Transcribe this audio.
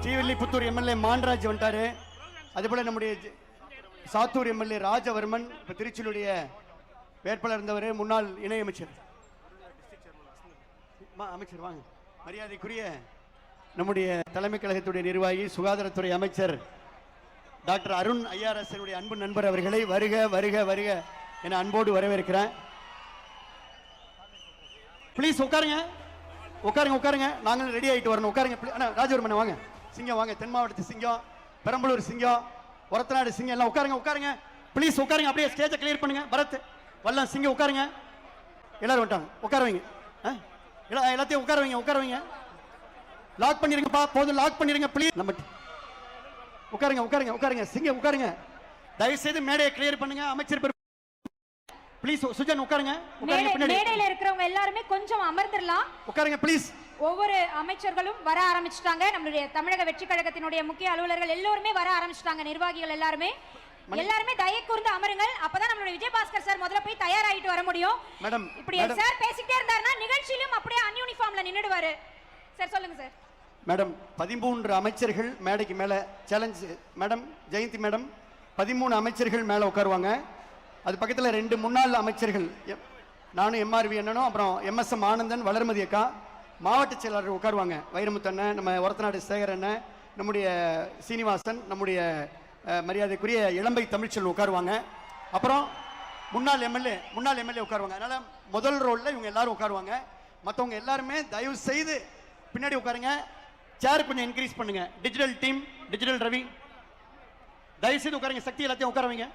Srivilliputhur MLA Manraj வந்துட்டாரு. அதேபோல் நம்முடைய சாத்தூர் எம்எல்ஏ ராஜவர்மன், இப்போ திருச்சியிலுடைய வேட்பாளர் இருந்தவர், முன்னாள் இணையமைச்சர் அமைச்சர் வாங்க. மரியாதைக்குரிய நம்முடைய தலைமை கழகத்துடைய நிர்வாகி சுகாதாரத்துறை அமைச்சர் டாக்டர் அருண் ஐஆர்எஸ் அன்பு நண்பர் அவர்களை வருக வருக வருக என அன்போடு வரவேற்கிறேன். ப்ளீஸ் உட்காருங்க உட்காருங்க உட்காருங்க. நாங்கள் ரெடி ஆகிட்டு வரணும். உட்காருங்க. ராஜவர்மன் வாங்க. சிங்கம் வாங்க. தென் மாவட்டத்து சிங்கம், பெரம்பலூர் சிங்கம், ஒரத்தநாடு சிங்கம் எல்லாம் உட்காருங்க உட்காருங்க. ப்ளீஸ் உட்காருங்க. அப்படியே ஸ்டேஜை கிளியர் பண்ணுங்க. பரத் வல்லம் சிங்கம் உட்காருங்க. எல்லாரும் வந்துட்டாங்க. உட்கார வைங்க. எல்லாத்தையும் உட்கார வைங்க உட்கார வைங்க. லாக் பண்ணிருங்கப்பா. போதும் லாக் பண்ணிருங்க ப்ளீஸ். நம்ம உட்காருங்க உட்காருங்க உட்காருங்க. சிங்கம் உட்காருங்க. தயவு செய்து மேடையை கிளியர் பண்ணுங்க. அமைச்சர் ப்ளீஸ். சுஜன் உட்காருங்க. மேடையில இருக்கிறவங்க எல்லாரும் கொஞ்சம் அமர்ந்திரலாம். உட்காருங்க ப்ளீஸ். ஒவ்வொரு அமைச்சர்களும் வர ஆரம்பிச்சிட்டாங்க. நம்மளுடைய தமிழக வெற்றி கழகத்தினுடைய முக்கிய அலுவலர்கள் எல்லாருமே வர ஆரம்பிச்சிட்டாங்க. நிர்வாகிகள் எல்லாருமே தயவு கூர்ந்து அமருங்கள். அப்பதான் நம்மளுடைய விஜயபாஸ்கர் சார் முதல்ல போய் தயாராகிட்டு வர முடியும். மேடம் இப்படி சார் பேசிட்டே இருந்தாருன்னா நிகழ்ச்சியிலும் அப்படியே அன்யூனிஃபார்ம்ல நின்னுடுவாரு. சார் சொல்லுங்க சார். மேடம் 13 அமைச்சர்கள் மேடைக்கு மேல சேலஞ்ச். மேடம் ஜெயந்தி மேடம் 13 அமைச்சர்கள் மேல உட்காருவாங்க. அது பக்கத்துல 2 முன்னாள் அமைச்சர்கள், நானும் எம்ஆர்வி அண்ணனும், அப்புறம் எம்எஸ்எம் ஆனந்தன், வளர்மதி அக்கா, மாவட்ட செயலாளர் உட்காருவாங்க. வைரமுத்து அண்ணன், நம்ம ஒரத்தநாடு சேகர் அண்ணன், நம்முடைய சீனிவாசன், நம்முடைய மரியாதைக்குரிய இளம்பை தமிழ்ச்செல்வன் உட்காருவாங்க. அப்புறம் முன்னாள் எம்எல்ஏ உட்காருவாங்க. அதனால முதல் ரோல்ல இவங்க எல்லாரும் உட்காருவாங்க. மற்றவங்க எல்லாருமே தயவு செய்து பின்னாடி உட்காருங்க. சேர் கொஞ்சம் இன்க்ரீஸ் பண்ணுங்க. டிஜிட்டல் டீம், டிஜிட்டல் ரவி தயவு செய்து உட்காருங்க. சக்தி எல்லாத்தையும் உட்கார வைங்க.